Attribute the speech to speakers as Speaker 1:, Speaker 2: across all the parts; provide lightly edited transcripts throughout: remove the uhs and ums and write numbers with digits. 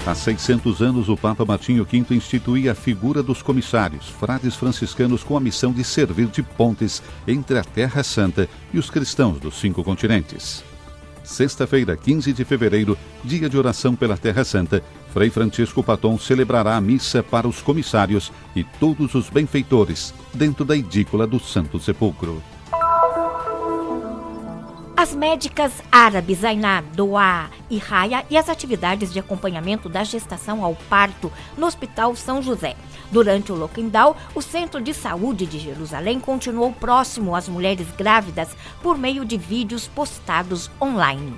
Speaker 1: Há 600 anos, o Papa Martinho V instituía a figura dos comissários, frades franciscanos com a missão de servir de pontes entre a Terra Santa e os cristãos dos 5 continentes. Sexta-feira, 15 de fevereiro, dia de oração pela Terra Santa, Frei Francisco Paton celebrará a missa para os comissários e todos os benfeitores dentro da edícula do Santo Sepulcro.
Speaker 2: As médicas árabes Ainá, Doá e Raya e as atividades de acompanhamento da gestação ao parto no Hospital São José. Durante o lockdown, o Centro de Saúde de Jerusalém continuou próximo às mulheres grávidas por meio de vídeos postados online.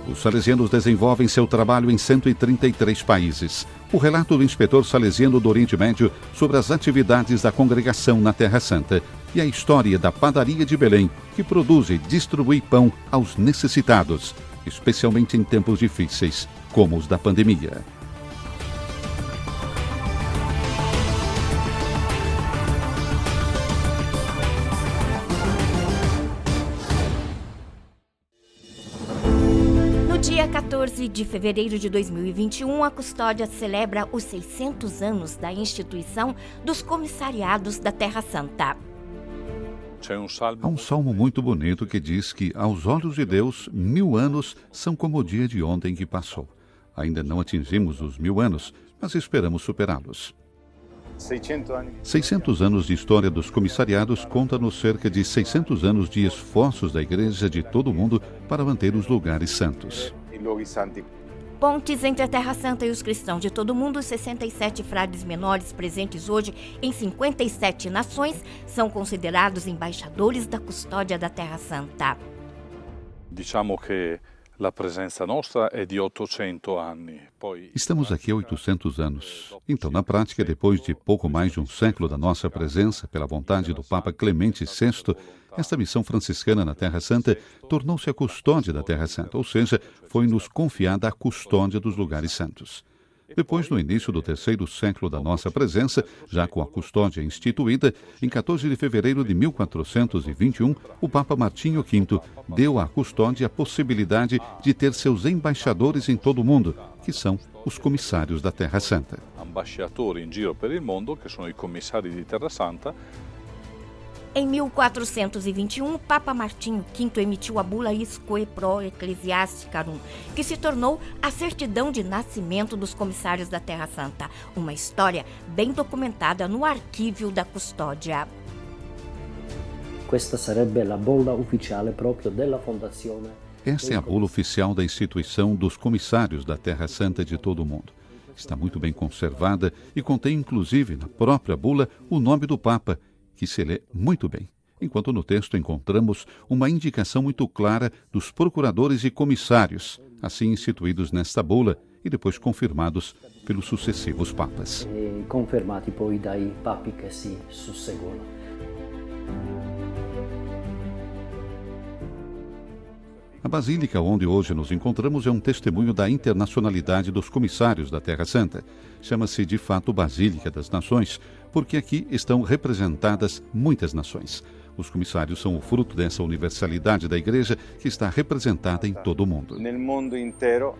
Speaker 1: Os salesianos desenvolvem seu trabalho em 133 países. O relato do inspetor salesiano do Oriente Médio sobre as atividades da congregação na Terra Santa e a história da padaria de Belém, que produz e distribui pão aos necessitados, especialmente em tempos difíceis, como os da pandemia.
Speaker 2: Dia 14 de fevereiro de 2021, a Custódia celebra os 600 anos da instituição dos Comissariados da Terra Santa.
Speaker 1: Há um salmo muito bonito que diz que, aos olhos de Deus, 1000 anos são como o dia de ontem que passou. Ainda não atingimos os 1000 anos, mas esperamos superá-los. 600 anos de história dos comissariados conta-nos cerca de 600 anos de esforços da Igreja de todo o mundo para manter os lugares santos.
Speaker 2: Pontes entre a Terra Santa e os cristãos de todo o mundo, 67 frades menores presentes hoje em 57 nações são considerados embaixadores da custódia da Terra Santa.
Speaker 3: Diciamo che la presenza nostra è di 800 anni.
Speaker 1: Estamos aqui há 800 anos. Então, na prática, depois de pouco mais de um século da nossa presença, pela vontade do Papa Clemente VI, esta missão franciscana na Terra Santa tornou-se a custódia da Terra Santa, ou seja, foi-nos confiada a custódia dos lugares santos. Depois, no início do 3º século da nossa presença, já com a custódia instituída, em 14 de fevereiro de 1421, o Papa Martinho V deu à custódia a possibilidade de ter seus embaixadores em todo o mundo, que são os comissários da Terra Santa.
Speaker 3: Ambasciatori in giro per il mondo, che sono i commissari di Terra Santa.
Speaker 2: Em 1421, o Papa Martinho V emitiu a bula Isque Pro Ecclesiasticarum, que se tornou a certidão de nascimento dos comissários da Terra Santa, uma história bem documentada no arquívio da custódia.
Speaker 4: Questa sarebbe la bolla ufficiale proprio della fondazione.
Speaker 1: Esta é a bula oficial da instituição dos comissários da Terra Santa de todo o mundo. Está muito bem conservada e contém, inclusive, na própria bula, o nome do Papa, que se lê muito bem, enquanto no texto encontramos uma indicação muito clara dos procuradores e comissários, assim instituídos nesta bula e depois confirmados pelos sucessivos papas.
Speaker 4: E confermati poi dai papi che si susseguono.
Speaker 1: A Basílica onde hoje nos encontramos é um testemunho da internacionalidade dos comissários da Terra Santa. Chama-se de fato Basílica das Nações, porque aqui estão representadas muitas nações. Os comissários são o fruto dessa universalidade da Igreja que está representada em todo o mundo.
Speaker 5: No mundo inteiro.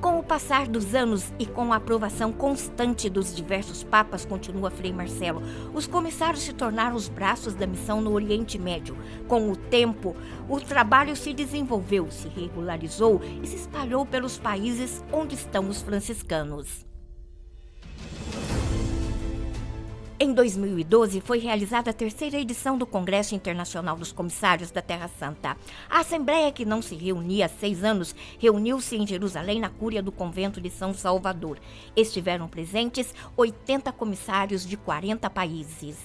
Speaker 2: Com o passar dos anos e com a aprovação constante dos diversos papas, continua Frei Marcelo, os comissários se tornaram os braços da missão no Oriente Médio. Com o tempo, o trabalho se desenvolveu, se regularizou e se espalhou pelos países onde estão os franciscanos. Em 2012, foi realizada a 3ª edição do Congresso Internacional dos Comissários da Terra Santa. A Assembleia, que não se reunia há 6 anos, reuniu-se em Jerusalém na cúria do Convento de São Salvador. Estiveram presentes 80 comissários de 40 países.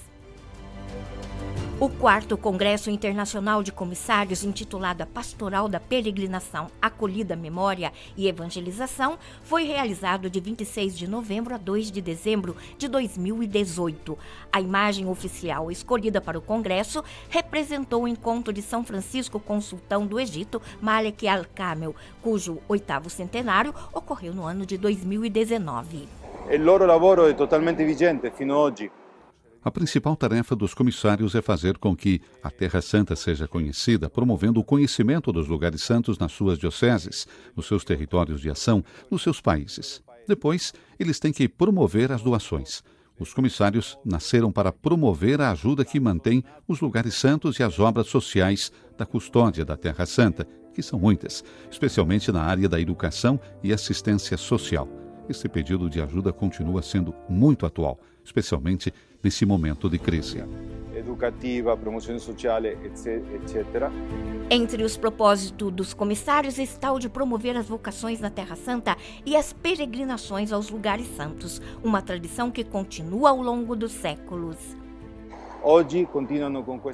Speaker 2: O 4º Congresso Internacional de Comissários, intitulado A Pastoral da Peregrinação, Acolhida, Memória e Evangelização, foi realizado de 26 de novembro a 2 de dezembro de 2018. A imagem oficial escolhida para o Congresso representou o encontro de São Francisco com o sultão do Egito, Malek Al-Kamel, cujo 8º centenário ocorreu no ano de 2019.
Speaker 5: Il loro lavoro è totalmente vigente fino ad oggi.
Speaker 1: A principal tarefa dos comissários é fazer com que a Terra Santa seja conhecida, promovendo o conhecimento dos lugares santos nas suas dioceses, nos seus territórios de ação, nos seus países. Depois, eles têm que promover as doações. Os comissários nasceram para promover a ajuda que mantém os lugares santos e as obras sociais da custódia da Terra Santa, que são muitas, especialmente na área da educação e assistência social. Esse pedido de ajuda continua sendo muito atual, especialmente nesse momento de crise.
Speaker 5: Educativa, promoção social, etc.
Speaker 2: Entre os propósitos dos comissários está o de promover as vocações na Terra Santa e as peregrinações aos lugares santos, uma tradição que continua ao longo dos séculos.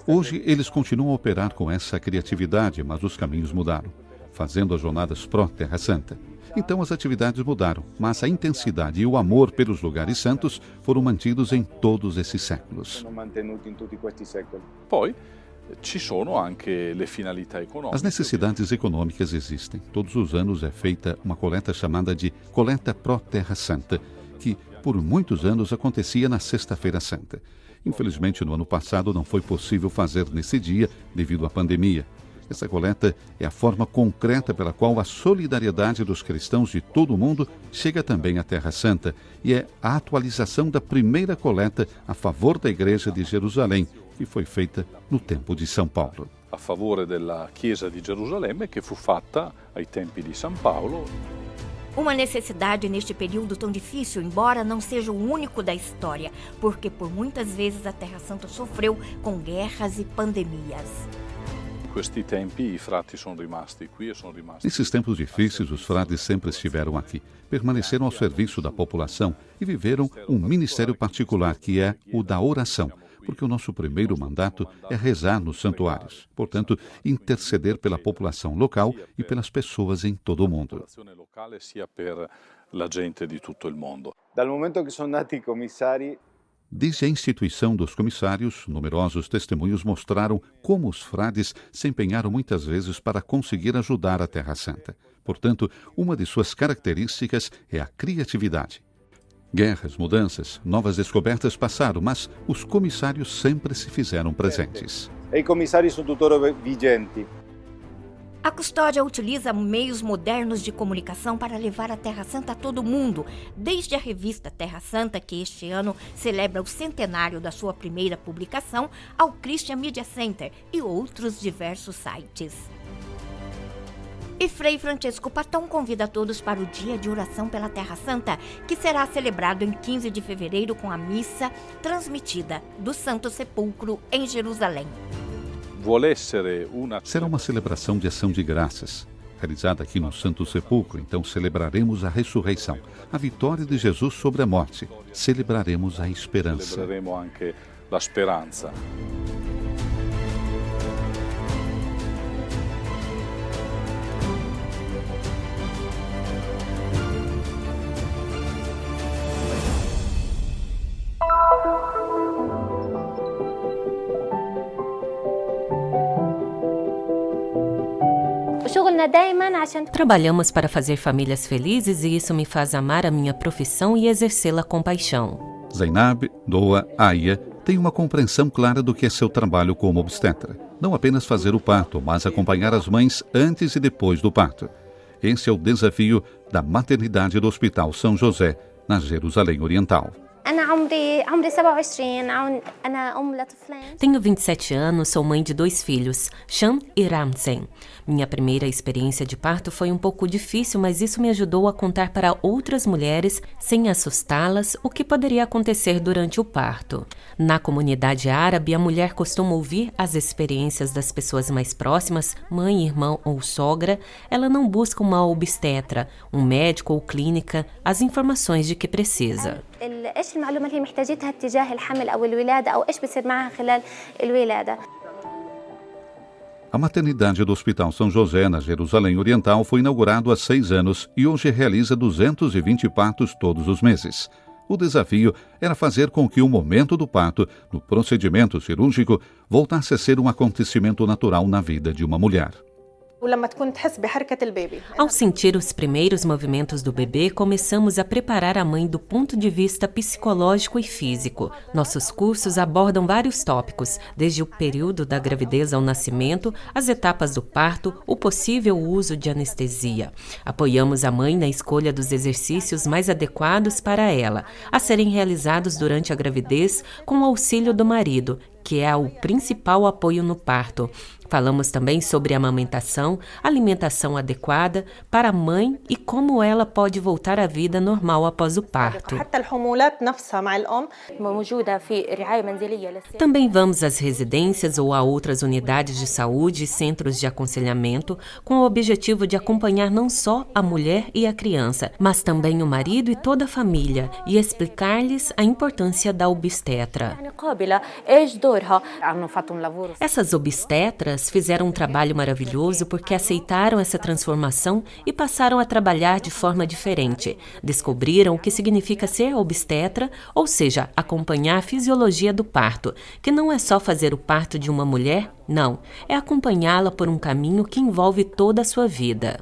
Speaker 1: Hoje eles continuam a operar com essa criatividade, mas os caminhos mudaram, fazendo as jornadas pró-Terra Santa. Então as atividades mudaram, mas a intensidade e o amor pelos lugares santos foram mantidos em todos esses séculos.
Speaker 3: Poi ci sono anche le finalità economiche.
Speaker 1: As necessidades econômicas existem. Todos os anos é feita uma coleta chamada de Coleta Pró-Terra Santa, que por muitos anos acontecia na Sexta-feira Santa. Infelizmente, no ano passado não foi possível fazer nesse dia devido à pandemia. Essa coleta é a forma concreta pela qual a solidariedade dos cristãos de todo o mundo chega também à Terra Santa e é a atualização da primeira coleta a favor da Igreja de Jerusalém, que foi feita no tempo de São Paulo.
Speaker 3: A favore della Chiesa di Gerusalemme, che fu fatta ai tempi di San Paolo.
Speaker 2: Uma necessidade neste período tão difícil, embora não seja o único da história, porque por muitas vezes a Terra Santa sofreu com guerras e pandemias.
Speaker 1: Nesses tempos difíceis, os frades sempre estiveram aqui, permaneceram ao serviço da população e viveram um ministério particular, que é o da oração, porque o nosso primeiro mandato é rezar nos santuários, portanto, interceder pela população local e pelas pessoas em todo o mundo.
Speaker 5: Dal momento que são nati commissari,
Speaker 1: desde a instituição dos comissários, numerosos testemunhos mostraram como os frades se empenharam muitas vezes para conseguir ajudar a Terra Santa. Portanto, uma de suas características é a criatividade. Guerras, mudanças, novas descobertas passaram, mas os comissários sempre se fizeram presentes.
Speaker 5: E i commissari sono tuttora vigenti.
Speaker 2: A custódia utiliza meios modernos de comunicação para levar a Terra Santa a todo mundo, desde a revista Terra Santa, que este ano celebra o centenário da sua primeira publicação, ao Christian Media Center e outros diversos sites. E Frei Francesco Patton convida todos para o Dia de Oração pela Terra Santa, que será celebrado em 15 de fevereiro com a missa transmitida do Santo Sepulcro em Jerusalém.
Speaker 1: Será uma celebração de ação de graças, realizada aqui no Santo Sepulcro. Então celebraremos a ressurreição, a vitória de Jesus sobre a morte. Celebraremos a esperança.
Speaker 3: Celebraremo anche la speranza.
Speaker 6: Trabalhamos para fazer famílias felizes e isso me faz amar a minha profissão e exercê-la com paixão.
Speaker 1: Zainab Doa Aya tem uma compreensão clara do que é seu trabalho como obstetra. Não apenas fazer o parto, mas acompanhar as mães antes e depois do parto. Esse é o desafio da maternidade do Hospital São José, na Jerusalém Oriental.
Speaker 6: Tenho 27 anos, sou mãe de 2 filhos, Sham e Ramsen. Minha primeira experiência de parto foi um pouco difícil, mas isso me ajudou a contar para outras mulheres, sem assustá-las, o que poderia acontecer durante o parto. Na comunidade árabe, a mulher costuma ouvir as experiências das pessoas mais próximas, mãe, irmão ou sogra. Ela não busca uma obstetra, um médico ou clínica, as informações de que precisa.
Speaker 7: ايش المعلومه اللي هي محتاجتها تجاه الحمل او الولاده او ايش بصير معها خلال الولاده.
Speaker 1: A maternidade do Hospital São José, na Jerusalém Oriental, foi inaugurado há 6 anos e hoje realiza 220 partos todos os meses. O desafio era fazer com que o momento do parto, no procedimento cirúrgico, voltasse a ser um acontecimento natural na vida de uma mulher.
Speaker 6: Ao sentir os primeiros movimentos do bebê, começamos a preparar a mãe do ponto de vista psicológico e físico. Nossos cursos abordam vários tópicos, desde o período da gravidez ao nascimento, as etapas do parto, o possível uso de anestesia. Apoiamos a mãe na escolha dos exercícios mais adequados para ela, a serem realizados durante a gravidez com o auxílio do marido, que é o principal apoio no parto. Falamos também sobre amamentação, alimentação adequada para a mãe e como ela pode voltar à vida normal após o parto. Também vamos às residências ou a outras unidades de saúde e centros de aconselhamento com o objetivo de acompanhar não só a mulher e a criança, mas também o marido e toda a família e explicar-lhes a importância da obstetra. Essas obstetras fizeram um trabalho maravilhoso porque aceitaram essa transformação e passaram a trabalhar de forma diferente. Descobriram o que significa ser obstetra, ou seja, acompanhar a fisiologia do parto, que não é só fazer o parto de uma mulher, não, é acompanhá-la por um caminho que envolve toda a sua vida.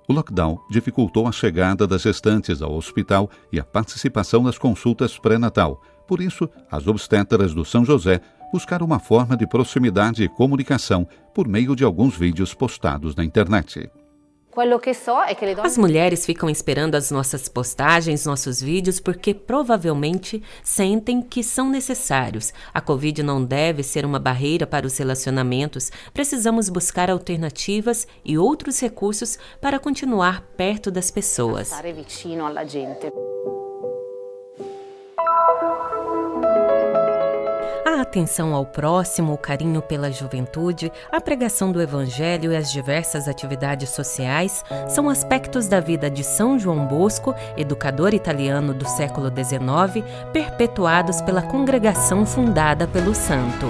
Speaker 1: O lockdown dificultou a chegada das gestantes ao hospital e a participação nas consultas pré-natal. Por isso, as obstetras do São José buscar uma forma de proximidade e comunicação por meio de alguns vídeos postados na internet.
Speaker 6: As mulheres ficam esperando as nossas postagens, nossos vídeos, porque provavelmente sentem que são necessários. A Covid não deve ser uma barreira para os relacionamentos. Precisamos buscar alternativas e outros recursos para continuar perto das pessoas. A atenção ao próximo, o carinho pela juventude, a pregação do Evangelho e as diversas atividades sociais são aspectos da vida de São João Bosco, educador italiano do século XIX, perpetuados pela congregação fundada pelo santo.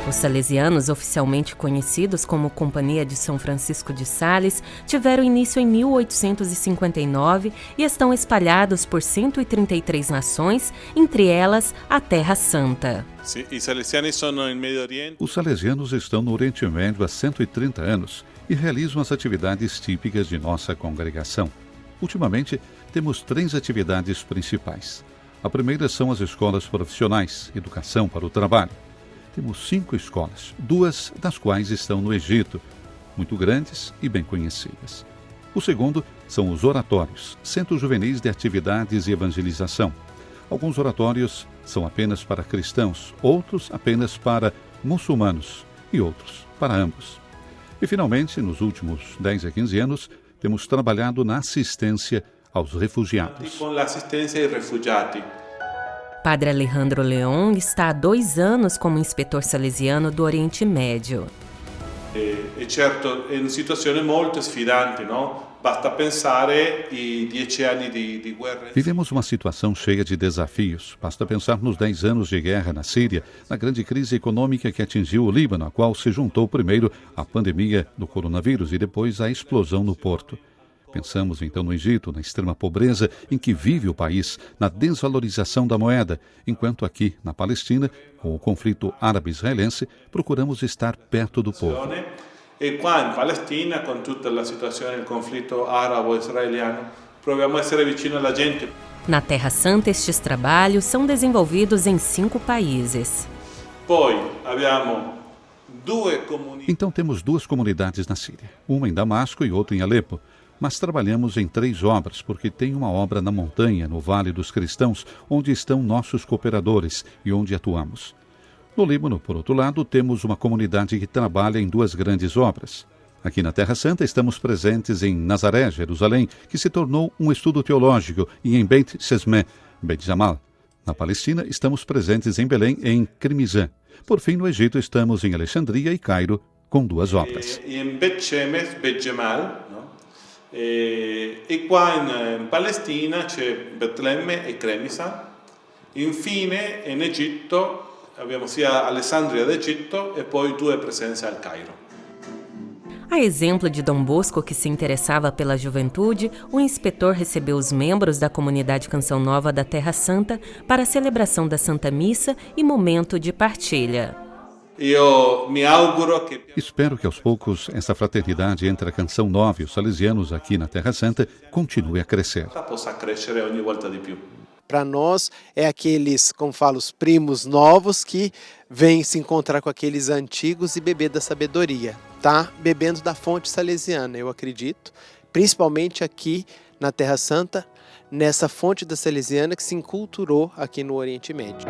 Speaker 6: Os salesianos, oficialmente conhecidos como Companhia de São Francisco de Sales, tiveram início em 1859 e estão espalhados por 133 nações, entre elas a Terra Santa.
Speaker 1: Os salesianos estão no Oriente Médio há 130 anos e realizam as atividades típicas de nossa congregação. Ultimamente, temos 3 atividades principais. A primeira são as escolas profissionais, educação para o trabalho. Temos 5 escolas, 2 das quais estão no Egito, muito grandes e bem conhecidas. O segundo são os oratórios, centros juvenis de atividades e evangelização. Alguns oratórios são apenas para cristãos, outros apenas para muçulmanos e outros para ambos. E, finalmente, nos últimos 10 a 15 anos, temos trabalhado na assistência aos refugiados.
Speaker 6: Padre Alejandro Leon está há 2 anos como inspetor salesiano do Oriente Médio.
Speaker 8: Certo, è una situazione molto sfidante, no? Basta pensare i 10 anni di guerra.
Speaker 1: Vivemos uma situação cheia de desafios. Basta pensar nos 10 anos de guerra na Síria, na grande crise econômica que atingiu o Líbano, a qual se juntou primeiro a pandemia do coronavírus e depois a explosão no porto. Pensamos então no Egito, na extrema pobreza em que vive o país, na desvalorização da moeda, enquanto aqui, na Palestina, com o conflito árabe-israelense, procuramos estar perto do povo.
Speaker 8: E qua in Palestina, con tutta la situazione del conflitto arabo-israeliano, proviamo a essere vicino alla gente.
Speaker 6: Na Terra Santa, estes trabalhos são desenvolvidos em 5 países.
Speaker 8: Poi abbiamo due comunità.
Speaker 1: Então temos 2 comunidades na Síria, uma em Damasco e outra em Alepo. Mas trabalhamos em 3 obras, porque tem uma obra na montanha, no Vale dos Cristãos, onde estão nossos cooperadores e onde atuamos. No Líbano, por outro lado, temos uma comunidade que trabalha em 2 grandes obras. Aqui na Terra Santa estamos presentes em Nazaré, Jerusalém, que se tornou um estudo teológico, e em Beit Shesmeh, Beit Jamal. Na Palestina, estamos presentes em Belém e em Crimizã. Por fim, no Egito, estamos em Alexandria e Cairo, com 2 obras.
Speaker 8: E em Beit Shemesh, Beit Jamal, e qua in Palestina c'è Betlemme e Cremisa. Infine in Egitto abbiamo sia Alessandria d'Egitto e poi 2 presenze al Cairo.
Speaker 6: A exemplo de Dom Bosco, que se interessava pela juventude, o inspetor recebeu os membros da comunidade Canção Nova da Terra Santa para a celebração da Santa Missa e momento de partilha.
Speaker 1: Espero que aos poucos essa fraternidade entre a Canção Nova e os salesianos aqui na Terra Santa continue a crescer.
Speaker 9: Para nós é aqueles, como falo, os primos novos que vêm se encontrar com aqueles antigos e beber da sabedoria, tá? Bebendo da fonte salesiana, eu acredito, principalmente aqui na Terra Santa, nessa fonte da salesiana que se enculturou aqui no Oriente Médio.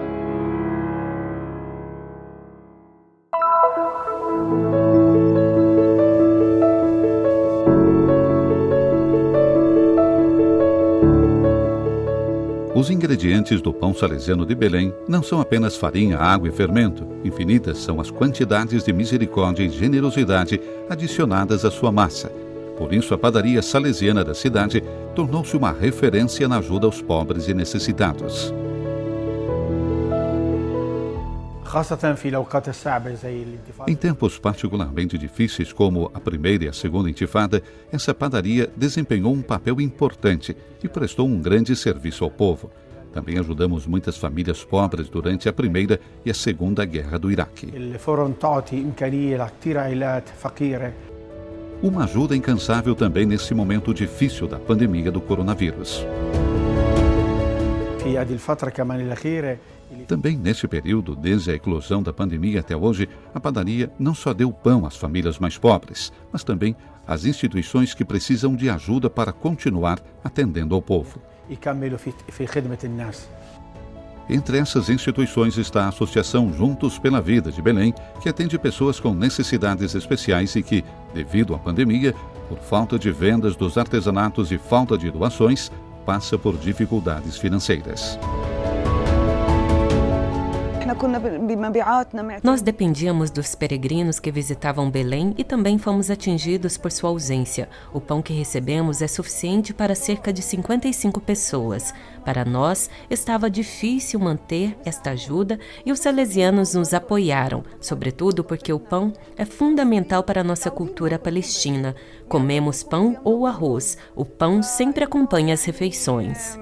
Speaker 1: Os ingredientes do pão salesiano de Belém não são apenas farinha, água e fermento. Infinitas são as quantidades de misericórdia e generosidade adicionadas à sua massa. Por isso, a padaria salesiana da cidade tornou-se uma referência na ajuda aos pobres e necessitados. Em tempos particularmente difíceis como a primeira e a segunda intifada, essa padaria desempenhou um papel importante e prestou um grande serviço ao povo. Também ajudamos muitas famílias pobres durante a primeira e a segunda guerra do Iraque. Uma ajuda incansável também nesse momento difícil da pandemia do coronavírus. Também nesse período, desde a eclosão da pandemia até hoje, a padaria não só deu pão às famílias mais pobres, mas também às instituições que precisam de ajuda para continuar atendendo ao povo. Entre essas instituições está a Associação Juntos pela Vida de Belém, que atende pessoas com necessidades especiais e que, devido à pandemia, por falta de vendas dos artesanatos e falta de doações, passa por dificuldades financeiras.
Speaker 6: Nós dependíamos dos peregrinos que visitavam Belém e também fomos atingidos por sua ausência. O pão que recebemos é suficiente para cerca de 55 pessoas. Para nós, estava difícil manter esta ajuda e os salesianos nos apoiaram, sobretudo porque o pão é fundamental para a nossa cultura palestina. Comemos pão ou arroz. O pão sempre acompanha as refeições.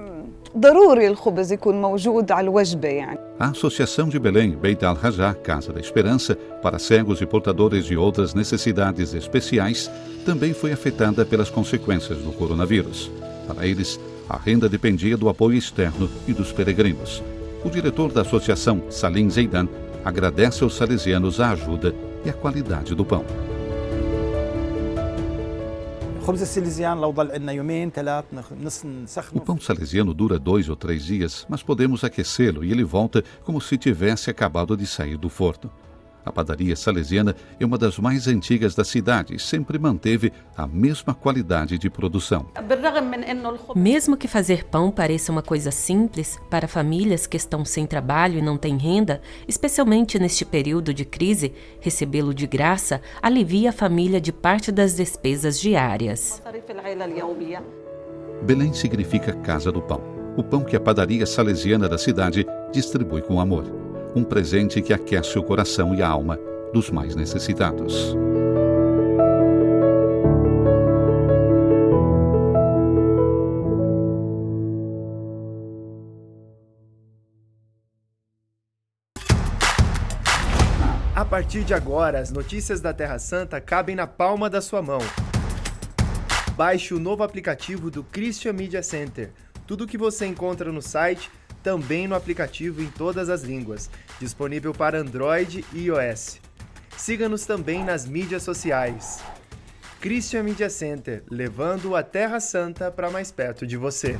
Speaker 1: A Associação de Belém, Beit Al-Rajá, Casa da Esperança, para cegos e portadores de outras necessidades especiais, também foi afetada pelas consequências do coronavírus. Para eles, a renda dependia do apoio externo e dos peregrinos. O diretor da associação, Salim Zeidan, agradece aos salesianos a ajuda e a qualidade do pão. O pão salesiano dura 2 ou 3 dias, mas podemos aquecê-lo e ele volta como se tivesse acabado de sair do forno. A padaria salesiana é uma das mais antigas da cidade e sempre manteve a mesma qualidade de produção.
Speaker 6: Mesmo que fazer pão pareça uma coisa simples, para famílias que estão sem trabalho e não têm renda, especialmente neste período de crise, recebê-lo de graça alivia a família de parte das despesas diárias.
Speaker 1: Belém significa Casa do Pão. O pão que a padaria salesiana da cidade distribui com amor. Um presente que aquece o coração e a alma dos mais necessitados.
Speaker 10: A partir de agora, as notícias da Terra Santa cabem na palma da sua mão. Baixe o novo aplicativo do Christian Media Center. Tudo o que você encontra no site, também no aplicativo em todas as línguas, disponível para Android e iOS. Siga-nos também nas mídias sociais. Christian Media Center, levando a Terra Santa para mais perto de você.